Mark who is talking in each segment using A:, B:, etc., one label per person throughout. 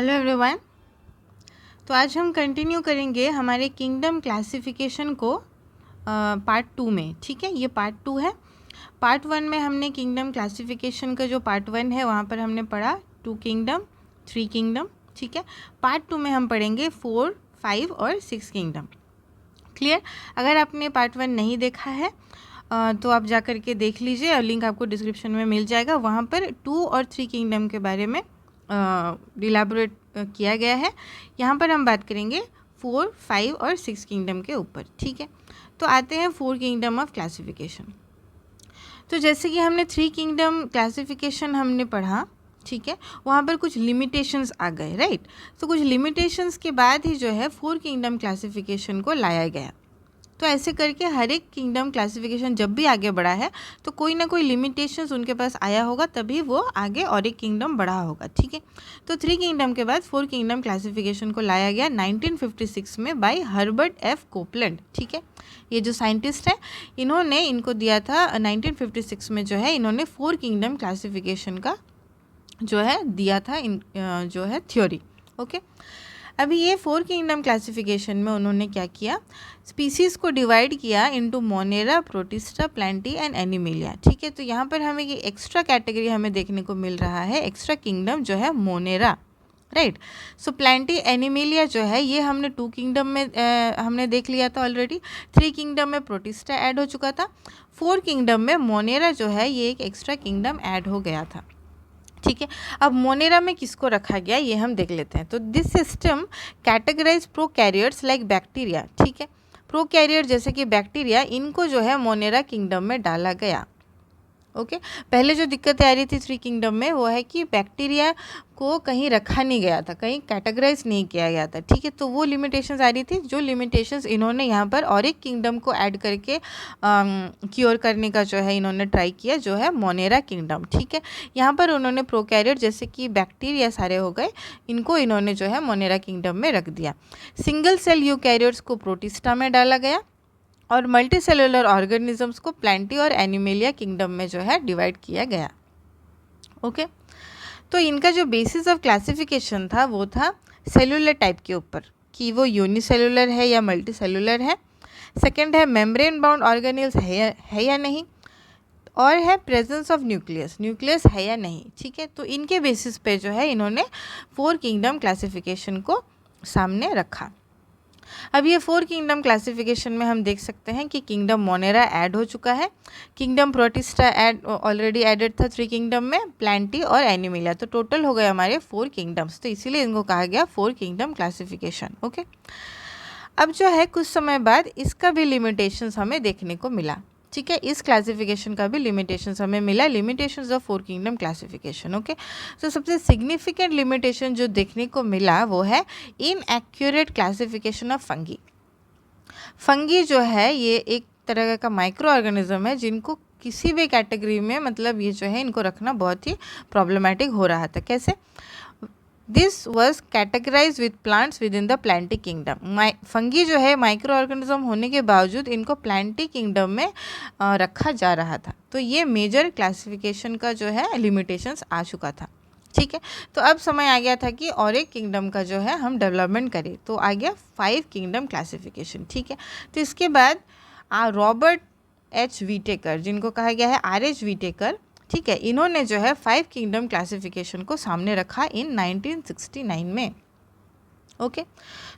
A: Hello everyone. तो आज हम कंटिन्यू करेंगे हमारे किंगडम क्लासिफिकेशन को पार्ट 2 में। ठीक है, ये पार्ट 2 है। पार्ट 1 में हमने किंगडम क्लासिफिकेशन का जो पार्ट 1 है वहाँ पर हमने पढ़ा 2 किंगडम 3 किंगडम। ठीक है, पार्ट 2 में हम पढ़ेंगे 4, 5 और 6 किंगडम। क्लियर? अगर आपने पार्ट 1 नहीं देखा है तो आप जा कर के देख लीजिए और लिंक आपको डिस्क्रिप्शन में मिल जाएगा। वहाँ पर 2 और 3 किंगडम के बारे में इलाबोरेट किया गया है। यहाँ पर हम बात करेंगे 4, 5 और 6 किंगडम के ऊपर। ठीक है, तो आते हैं 4 किंगडम ऑफ क्लासिफिकेशन। तो जैसे कि हमने 3 किंगडम क्लासिफिकेशन हमने पढ़ा, ठीक है, वहाँ पर कुछ लिमिटेशंस आ गए, राइट। तो कुछ लिमिटेशंस के बाद ही जो है 4 किंगडम क्लासिफिकेशन को लाया गया। तो ऐसे करके हर एक किंगडम क्लासिफिकेशन जब भी आगे बढ़ा है तो कोई ना कोई लिमिटेशंस उनके पास आया होगा, तभी वो आगे और एक किंगडम बढ़ा होगा। ठीक है, तो 3 किंगडम के बाद 4 किंगडम क्लासिफिकेशन को लाया गया 1956 में बाय हर्बर्ट एफ कोपलैंड। ठीक है, ये जो साइंटिस्ट है इन्होंने इनको दिया था 1956 में, जो है इन्होंने 4 किंगडम क्लासिफिकेशन का जो है दिया था जो है थ्योरी। ओके, अभी ये 4 किंगडम क्लासिफिकेशन में उन्होंने क्या किया, स्पीसीज़ को डिवाइड किया into Monera, protista, Plantae and animalia. ठीक है, तो यहाँ पर हमें ये एक्स्ट्रा कैटेगरी हमें देखने को मिल रहा है, एक्स्ट्रा किंगडम जो है मोनेरा, राइट। सो प्लांटी एनिमेलिया जो है ये हमने 2 किंगडम में हमने देख लिया था ऑलरेडी। 3 किंगडम में प्रोटिस्टा ऐड हो चुका था। 4 किंगडम में मोनेरा जो है ये एक एक्स्ट्रा किंगडम ऐड हो गया था। ठीक है, अब मोनेरा में किसको रखा गया ये हम देख लेते हैं। तो this system categorise prokaryotes like bacteria. ठीक है, प्रोकैरियोट जैसे कि बैक्टीरिया, इनको जो है मोनेरा किंगडम में डाला गया। ओके, पहले जो दिक्कतें आ रही थी 3 किंगडम में वो है कि बैक्टीरिया को कहीं रखा नहीं गया था, कहीं कैटेगराइज नहीं किया गया था। ठीक है, तो वो लिमिटेशंस आ रही थी, जो लिमिटेशंस इन्होंने यहाँ पर और एक किंगडम को ऐड करके क्योर करने का जो है इन्होंने ट्राई किया, जो है मोनेरा किंगडम। ठीक है, यहाँ पर उन्होंने प्रोकैरियोट जैसे कि बैक्टीरिया सारे हो गए, इनको इन्होंने जो है मोनेरा किंगडम में रख दिया। सिंगल सेल यूकैरियोट्स को प्रोटिस्टा में डाला गया और मल्टी सेलुलर ऑर्गेनिजम्स को प्लांटी और एनिमेलिया किंगडम में जो है डिवाइड किया गया। ओके, तो इनका जो बेसिस ऑफ क्लासिफिकेशन था वो था सेलुलर टाइप के ऊपर, कि वो यूनिसेलुलर है या मल्टी सेलुलर है। सेकेंड है मेम्ब्रेन बाउंड ऑर्गेनेल्स है या नहीं, और है प्रेजेंस ऑफ न्यूक्लियस, न्यूक्लियस है या नहीं। ठीक है, तो इनके बेसिस पे जो है इन्होंने 4 किंगडम क्लासिफिकेशन को सामने रखा। अब ये 4 किंगडम क्लासिफिकेशन में हम देख सकते हैं कि किंगडम मोनेरा ऐड हो चुका है, किंगडम प्रोटिस्टा ऑलरेडी एडेड था 3 किंगडम में, प्लांटी और एनिमेलिया। तो टोटल हो गए हमारे 4 किंगडम्स, तो इसीलिए इनको कहा गया 4 किंगडम क्लासिफिकेशन। ओके, अब जो है कुछ समय बाद इसका भी लिमिटेशंस हमें देखने को मिला। ठीक है, इस क्लासिफिकेशन का भी लिमिटेशंस हमें मिला, limitations of 4 kingdom classification. Okay, तो सबसे सिग्निफिकेंट लिमिटेशन जो देखने को मिला वो है inaccurate classification of fungi. Fungi जो है ये एक तरह का माइक्रो ऑर्गेनिज्म है जिनको किसी भी कैटेगरी में, मतलब ये जो है इनको रखना बहुत ही प्रॉब्लमेटिक हो रहा था। कैसे? This was categorise with plants within the plantae kingdom. Fungi जो है माइक्रो ऑर्गेनिज्म होने के बावजूद इनको प्लांटी किंगडम में रखा जा रहा था। तो ये मेजर क्लासिफिकेशन का जो है लिमिटेशंस आ चुका था। ठीक है, तो अब समय आ गया था कि और एक किंगडम का जो है हम डेवलपमेंट करें, तो आ गया 5 किंगडम क्लासिफिकेशन। ठीक है, तो इसके बाद रॉबर्ट एच व्हिटेकर, जिनको कहा गया है RH व्हिटेकर, ठीक है, इन्होंने जो है 5 किंगडम क्लासिफिकेशन को सामने रखा इन 1969 में। Okay,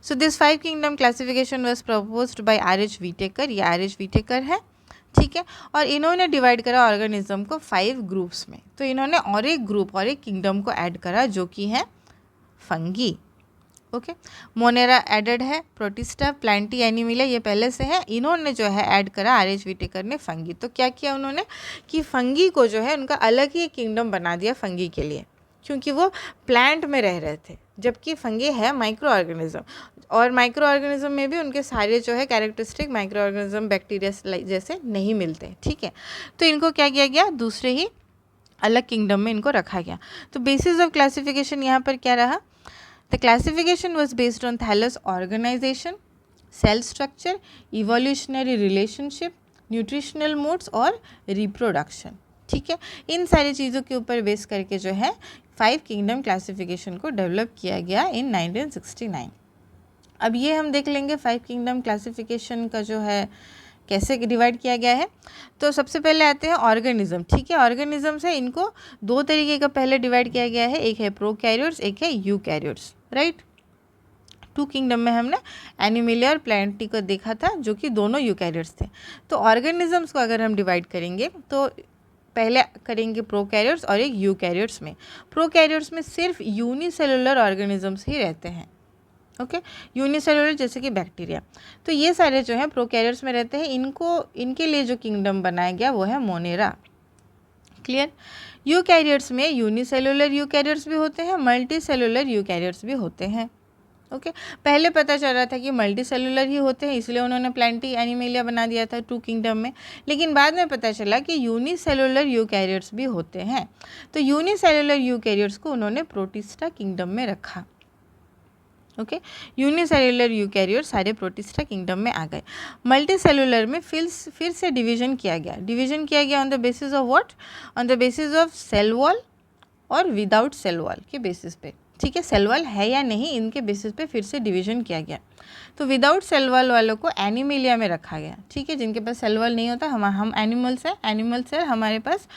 A: so this 5 kingdom classification was proposed by RH Whittaker, ये RH व्हिटेकर है। ठीक है, और इन्होंने डिवाइड करा ऑर्गेनिज्म को 5 ग्रुप्स में। तो इन्होंने और एक ग्रुप और एक किंगडम को ऐड करा जो कि है फंगी। ओके, मोनेरा एडेड है, प्रोटिस्टा, प्लांटी, एनिमेलिया ये पहले से है। इन्होंने जो है ऐड करा RH व्हिटेकर ने फंगी। तो क्या किया उन्होंने कि फंगी को जो है उनका अलग ही किंगडम बना दिया फंगी के लिए, क्योंकि वो प्लांट में रह रहे थे, जबकि फंगी है माइक्रो ऑर्गेनिज्म, और माइक्रो ऑर्गेनिज्म में भी उनके सारे जो है कैरेक्टरिस्टिक माइक्रो ऑर्गेनिज्म बैक्टीरिया जैसे नहीं मिलते। ठीक है, तो इनको क्या किया गया, दूसरे ही अलग किंगडम में इनको रखा गया। तो बेसिस ऑफ क्लासिफिकेशन यहाँ पर क्या रहा, the classification was based on thallus organisation, cell structure, evolutionary relationship, nutritional modes और रिप्रोडक्शन। ठीक है, इन सारी चीज़ों के ऊपर बेस करके जो है 5 किंगडम क्लासिफिकेशन को डेवलप किया गया इन 1969। अब ये हम देख लेंगे 5 किंगडम क्लासिफिकेशन का जो है कैसे डिवाइड किया गया है। तो सबसे पहले आते हैं ऑर्गेनिज्म। ठीक है, ऑर्गेनिज्म से इनको दो तरीके का पहले डिवाइड किया गया है, एक है प्रोकैरियोट्स, एक है यूकैरियोट्स, राइट। 2 किंगडम में हमने एनिमलिया और प्लांटी को देखा था जो कि दोनों यूकैरियोट्स थे। तो ऑर्गेनिजम्स को अगर हम डिवाइड करेंगे तो पहले करेंगे प्रोकैरियोट्स और एक यूकैरियोट्स में। प्रोकैरियोट्स में सिर्फ यूनिसेलुलर ऑर्गेनिजम्स ही रहते हैं, ओके, यूनिसेलुलर जैसे कि बैक्टीरिया। तो ये सारे जो हैं प्रोकैरियोट्स में रहते हैं। इनके लिए जो किंगडम बनाया गया वो है मोनेरा। क्लियर। यूकैरियोट्स में यूनिसेलुलर यूकैरियोट्स भी होते हैं, मल्टी सेलुलर यूकैरियोट्स भी होते हैं, ओके। पहले पता चल रहा था कि मल्टी सेलुलर ही होते हैं, इसलिए उन्होंने प्लांटी एनिमलिया बना दिया था 2 किंगडम में। लेकिन बाद में पता चला कि यूनिसेलुलर यूकैरियोट्स भी होते हैं, तो यूनिसेलुलर यूकैरियोट्स को उन्होंने प्रोटिस्टा किंगडम में रखा, ओके। यूनिसेलुलर यूकैरियोट सारे प्रोटिस्टा किंगडम में आ गए। मल्टी सेलुलर में फिर से डिवीजन किया गया on the basis of what, on the basis of cell wall और विदाउट सेल वॉल के बेसिस पे। ठीक है, सेल वॉल है या नहीं इनके बेसिस पे फिर से डिवीजन किया गया। तो विदाउट सेल वॉल वालों को एनिमलिया में रखा गया। ठीक है, जिनके पास सेल वॉल नहीं होता, हम एनिमल्स है, हमारे पास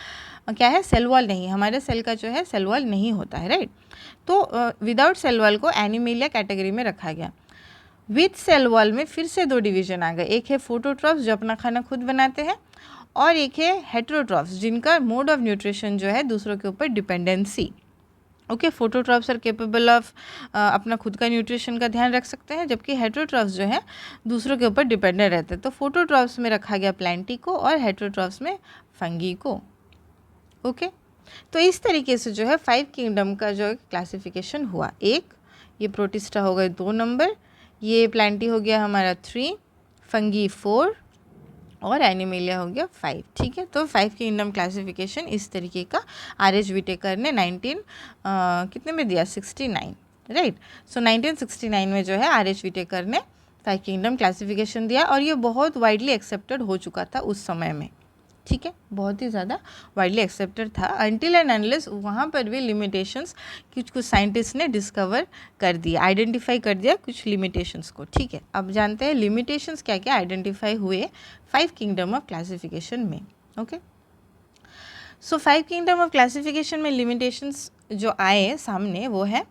A: क्या है, सेल वॉल नहीं, हमारे सेल का जो है सेल वॉल नहीं होता है, राइट। तो विदाउट सेल वॉल को एनिमलिया कैटेगरी में रखा गया। विथ सेल वॉल में फिर से 2 डिवीजन आ गए, एक है फोटोट्रॉफ्स जो अपना खाना खुद बनाते हैं, और एक है हेटेरोट्रॉफ्स जिनका मोड ऑफ न्यूट्रिशन जो है दूसरों के ऊपर dependency, okay. Phototrophs are capable of अपना खुद का न्यूट्रिशन का ध्यान रख सकते हैं, जबकि हेटेरोट्रॉफ्स जो है दूसरों के ऊपर डिपेंडेंट रहते हैं। तो फोटोट्रॉफ्स में रखा गया प्लांटी को और हेटेरोट्रॉफ्स में फंगी को, ओके। तो इस तरीके से जो है 5 किंगडम का जो क्लासिफिकेशन हुआ। एक ये प्रोटिस्टा हो गए 2 नंबर, ये प्लांटी हो गया हमारा 3, फंगी 4 और एनिमलिया हो गया 5। ठीक है, तो 5 किंगडम क्लासिफिकेशन इस तरीके का R.H. विटेकर ने कितने में दिया, 69, राइट। सो 1969 में जो है R.H. विटेकर ने 5 किंगडम क्लासिफिकेशन दिया, और ये बहुत वाइडली एक्सेप्टेड हो चुका था उस समय में। ठीक है, बहुत ही ज़्यादा वाइडली एक्सेप्टेड था, अनटिल एंड अनलेस वहाँ पर भी लिमिटेशंस कुछ साइंटिस्ट ने डिस्कवर कर दिया, आइडेंटिफाई कर दिया कुछ लिमिटेशंस को। ठीक है, अब जानते हैं लिमिटेशंस क्या क्या आइडेंटिफाई हुए 5 किंगडम ऑफ क्लासिफिकेशन में, okay. So 5 kingdom of classification में लिमिटेशंस जो आए सामने वो है,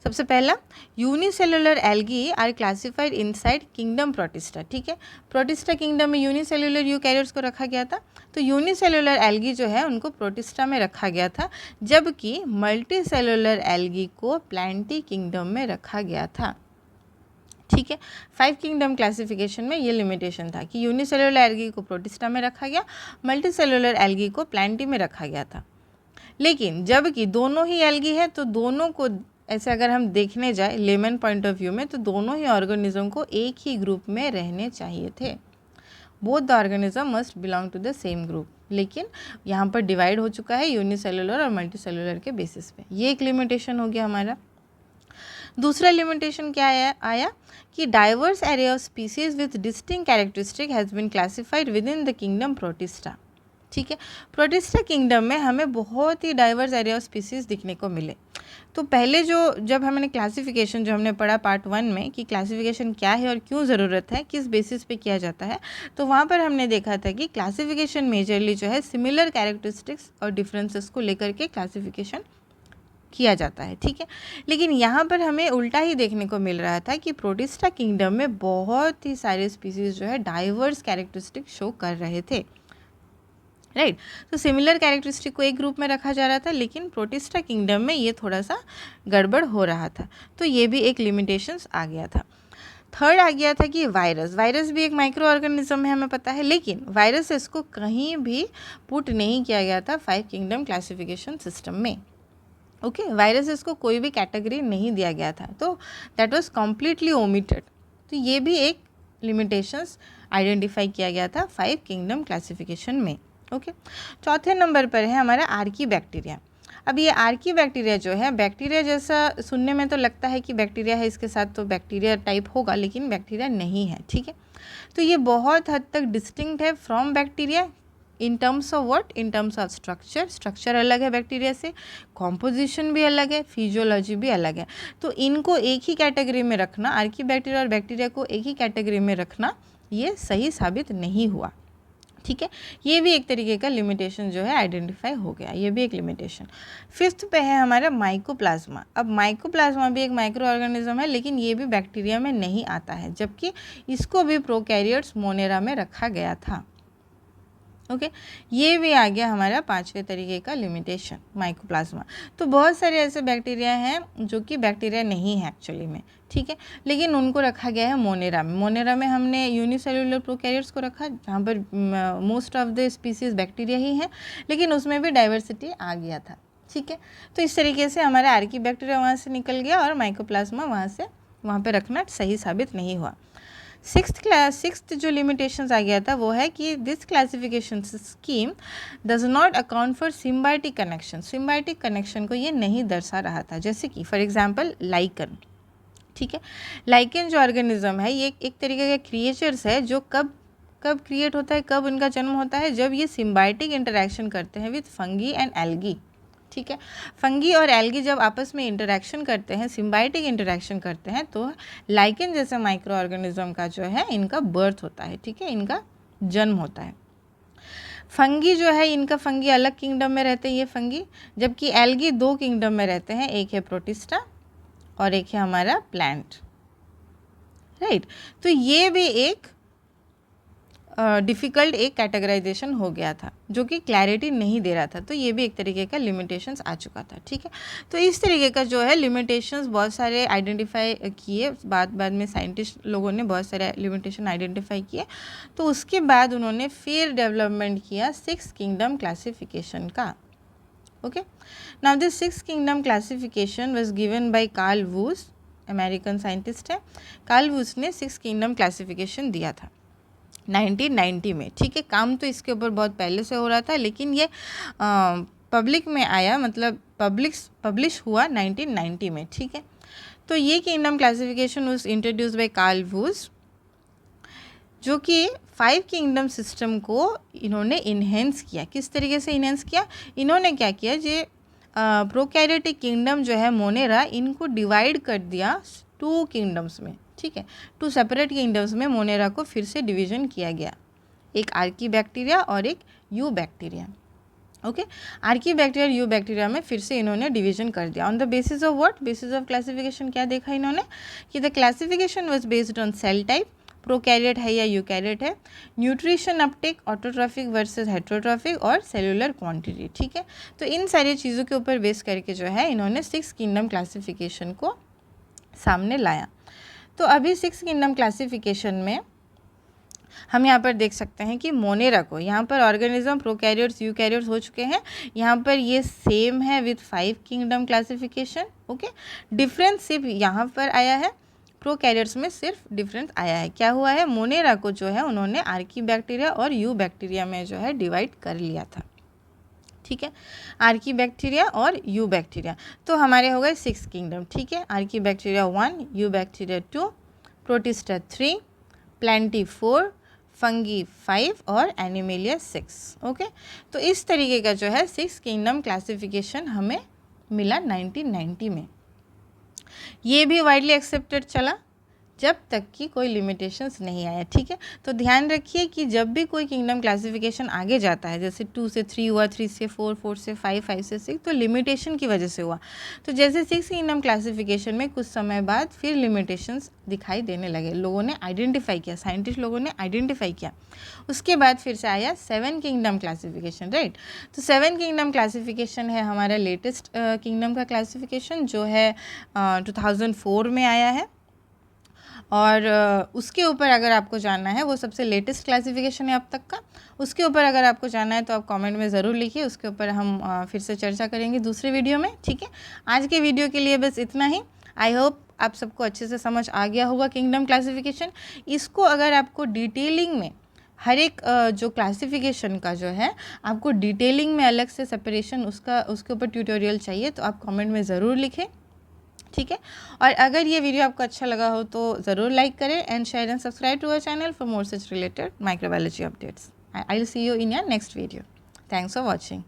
A: सबसे पहला unicellular algae are classified inside kingdom protista. ठीक है, प्रोटिस्टा किंगडम में यूनिसेलुलर यूकैरियोट्स को रखा गया था, तो यूनिसेलुलर एल्गी जो है उनको प्रोटिस्टा में रखा गया था, जबकि मल्टी सेलुलर एल्गी को प्लांटी किंगडम में रखा गया था। ठीक है, 5 किंगडम क्लासिफिकेशन में ये लिमिटेशन था कि यूनिसेलुलर एल्गी को प्रोटिस्टा में रखा गया, मल्टी सेलुलर एल्गी को प्लांटी में रखा गया था। लेकिन जबकि दोनों ही एल्गी है, तो दोनों को ऐसे अगर हम देखने जाए लेमन पॉइंट ऑफ व्यू में, तो दोनों ही ऑर्गेनिज्म को एक ही ग्रुप में रहने चाहिए थे। Both the organism must belong to the same group, लेकिन यहाँ पर डिवाइड हो चुका है यूनिसेलुलर और मल्टी सेलुलर के बेसिस पे। ये एक लिमिटेशन हो गया हमारा। दूसरा लिमिटेशन क्या आया कि diverse array of species with distinct characteristic has been classified within the kingdom protista. ठीक है, प्रोटिस्टा किंगडम में हमें बहुत ही डाइवर्स एरिया ऑफ स्पीसीज दिखने को मिले। तो पहले जब हमने क्लासिफिकेशन जो हमने पढ़ा पार्ट 1 में कि क्लासिफिकेशन क्या है और क्यों ज़रूरत है, किस बेसिस पे किया जाता है, तो वहाँ पर हमने देखा था कि क्लासिफिकेशन मेजरली जो है सिमिलर कैरेक्टरिस्टिक्स और डिफरेंसेस को लेकर के क्लासिफिकेशन किया जाता है। ठीक है, लेकिन यहाँ पर हमें उल्टा ही देखने को मिल रहा था कि प्रोटिस्टा किंगडम में बहुत ही सारे स्पीसीज जो है डाइवर्स कैरेक्टरिस्टिक शो कर रहे थे, राइट। तो सिमिलर कैरेक्टरिस्टिक को एक ग्रुप में रखा जा रहा था, लेकिन प्रोटिस्टा किंगडम में ये थोड़ा सा गड़बड़ हो रहा था, तो ये भी एक लिमिटेशंस आ गया था। थर्ड आ गया था कि वायरस भी एक माइक्रो ऑर्गेनिज्म है, हमें पता है, लेकिन वायरसेस को कहीं भी पुट नहीं किया गया था 5 किंगडम क्लासिफिकेशन सिस्टम में, ओके। वायरसेस को कोई भी कैटेगरी नहीं दिया गया था, तो दैट वाज कम्प्लीटली ओमिटेड। तो ये भी एक लिमिटेशंस आइडेंटिफाई किया गया था 5 किंगडम क्लासिफिकेशन में, ओके। चौथे नंबर पर है हमारा आर्की बैक्टीरिया। अब ये आर्की बैक्टीरिया जो है, बैक्टीरिया जैसा सुनने में तो लगता है कि बैक्टीरिया है, इसके साथ तो बैक्टीरिया टाइप होगा, लेकिन बैक्टीरिया नहीं है, ठीक है। तो ये बहुत हद तक डिस्टिंक्ट है from bacteria, in terms of what, in terms of structure, structure अलग है बैक्टीरिया से, कॉम्पोजिशन भी अलग है, फिजियोलॉजी भी अलग है। तो इनको एक ही कैटेगरी में रखना, आर्कीबैक्टीरिया और बैक्टीरिया को एक ही कैटेगरी में रखना, ये सही साबित नहीं हुआ। ठीक है, ये भी एक तरीके का लिमिटेशन जो है आइडेंटिफाई हो गया, ये भी एक लिमिटेशन। फिफ्थ पे है हमारा माइकोप्लाज्मा। अब माइकोप्लाज्मा भी एक माइक्रो ऑर्गेनिज्म है, लेकिन ये भी बैक्टीरिया में नहीं आता है, जबकि इसको भी प्रोकैरियोट्स मोनेरा में रखा गया था। ओके, ये भी आ गया हमारा पांचवें तरीके का लिमिटेशन, माइकोप्लाज्मा। तो बहुत सारे ऐसे बैक्टीरिया हैं जो कि बैक्टीरिया नहीं है एक्चुअली में, ठीक है, लेकिन उनको रखा गया है मोनेरा में। मोनेरा में हमने यूनिसेलुलर प्रोकैरियोट्स को रखा, जहाँ पर most of the species bacteria ही हैं, लेकिन उसमें भी डाइवर्सिटी आ गया था। ठीक है, तो इस तरीके से हमारा आर्कीबैक्टीरिया वहाँ से निकल गया और माइकोप्लाज्मा वहाँ पर रखना सही साबित नहीं हुआ। सिक्स्थ जो लिमिटेशंस आ गया था वो है कि this classification scheme does not account for symbiotic connection. Symbiotic connection को ये नहीं दर्शा रहा था, जैसे कि फॉर एग्जांपल लाइकन। ठीक है, लाइकन जो ऑर्गेनिज्म है ये एक तरीके का क्रिएचर्स है जो कब क्रिएट होता है, कब उनका जन्म होता है, जब ये सिम्बायोटिक इंटरेक्शन करते हैं विथ फंगी एंड एल्गी। ठीक है, फंगी और एल्गी जब आपस में इंटरेक्शन करते हैं, सिम्बायोटिक इंटरेक्शन करते हैं, तो लाइकेन जैसे माइक्रो ऑर्गेनिज्म का जो है इनका बर्थ होता है। ठीक है, इनका जन्म होता है। फंगी जो है, इनका फंगी अलग किंगडम में रहते हैं ये फंगी, जबकि एल्गी दो किंगडम में रहते हैं, एक है प्रोटिस्टा और एक है हमारा प्लांट। राइट, तो ये भी एक डिफ़िकल्ट एक कैटेगराइजेशन हो गया था जो कि क्लैरिटी नहीं दे रहा था, तो ये भी एक तरीके का लिमिटेशंस आ चुका था। ठीक है, तो इस तरीके का जो है लिमिटेशंस बहुत सारे आइडेंटिफाई किए, बाद में साइंटिस्ट लोगों ने बहुत सारे लिमिटेशन आइडेंटिफाई किए, तो उसके बाद उन्होंने फिर डेवलपमेंट किया 6 किंगडम क्लासिफिकेशन का। Okay, now this 6 kingdom classification was given by Carl Woese, American scientist है। कार्ल वूस ने 6 किंगडम क्लासिफिकेशन दिया था 1990 में। ठीक है, काम तो इसके ऊपर बहुत पहले से हो रहा था, लेकिन ये पब्लिक में आया, मतलब पब्लिश हुआ 1990 में। ठीक है, तो ये kingdom classification was introduced by Carl Woese, जो कि 5 किंगडम सिस्टम को इन्होंने इन्हेंस किया। किस तरीके से इन्हेंस किया? इन्होंने क्या किया, जे प्रोकैरियोटिक किंगडम जो है मोनेरा, इनको डिवाइड कर दिया 2 किंगडम्स में। ठीक है, 2 सेपरेट किंगडम्स में मोनेरा को फिर से डिवीजन किया गया, एक आर्कीबैक्टीरिया और एक यू बैक्टीरिया। ओके, आर्कीबैक्टीरिया और यू बैक्टीरिया में फिर से इन्होंने डिवीजन कर दिया। On the basis of what? Basis of classification क्या देखा इन्होंने कि the classification was based on sale type, prokaryote है या यूकैरियोट है, nutrition Uptake, autotrophic versus heterotrophic और सेलुलर क्वांटिटी। ठीक है, तो इन सारी चीज़ों के ऊपर बेस करके जो है इन्होंने 6 किंगडम क्लासिफिकेशन को सामने लाया। तो अभी 6 किंगडम क्लासिफिकेशन में हम यहाँ पर देख सकते हैं कि मोनेरा को, यहाँ पर ऑर्गेनिज्म प्रोकैरियोट्स यूकैरियोट्स हो चुके हैं, यहाँ पर ये सेम है with 5 kingdom classification. Okay, difference सिर्फ यहाँ पर आया है, प्रोकैरियोट्स में सिर्फ डिफरेंस आया है। क्या हुआ है, मोनेरा को जो है उन्होंने आर्कीबैक्टीरिया और यू बैक्टीरिया में जो है डिवाइड कर लिया था। ठीक है, आर्कीबैक्टीरिया और यू बैक्टीरिया, तो हमारे हो गए 6 किंगडम। ठीक है, archaebacteria 1, you bacteria 2, protista 3, Plantae 4, fungi 5 और एनिमेलिया 6। ओके, तो इस तरीके का जो है 6 किंगडम क्लासिफिकेशन हमें मिला 1990 में। ये भी वाइडली एक्सेप्टेड चला जब तक कि कोई लिमिटेशंस नहीं आया। ठीक है, तो ध्यान रखिए कि जब भी कोई किंगडम क्लासिफिकेशन आगे जाता है, जैसे 2 से 3 हुआ, 3 से 4, 4 से 5, 5 से 6, तो लिमिटेशन की वजह से हुआ। तो जैसे 6 किंगडम क्लासिफिकेशन में कुछ समय बाद फिर लिमिटेशंस दिखाई देने लगे, लोगों ने आइडेंटिफाई किया, साइंटिस्ट लोगों ने आइडेंटिफाई किया। उसके बाद फिर से आया 7 किंगडम क्लासिफिकेशन। राइट, तो 7 किंगडम क्लासिफिकेशन है हमारा लेटेस्ट किंगडम का क्लासिफिकेशन, जो है 2004 में आया है। और उसके ऊपर अगर आपको जानना है, वो सबसे लेटेस्ट क्लासिफिकेशन है अब तक का, उसके ऊपर अगर आपको जानना है तो आप कमेंट में ज़रूर लिखिए, उसके ऊपर हम फिर से चर्चा करेंगे दूसरे वीडियो में। ठीक है, आज के वीडियो के लिए बस इतना ही। आई होप आप सबको अच्छे से समझ आ गया होगा किंगडम क्लासिफिकेशन। इसको अगर आपको डिटेलिंग में हर एक जो क्लासिफिकेशन का जो है आपको डिटेलिंग में अलग से सेपरेशन उसके ऊपर ट्यूटोरियल चाहिए, तो आप कमेंट में ज़रूर लिखें। ठीक है, और अगर ये वीडियो आपको अच्छा लगा हो तो ज़रूर लाइक करें and share and subscribe to our channel for more such related microbiology updates. I will see you in your next video. Thanks for watching.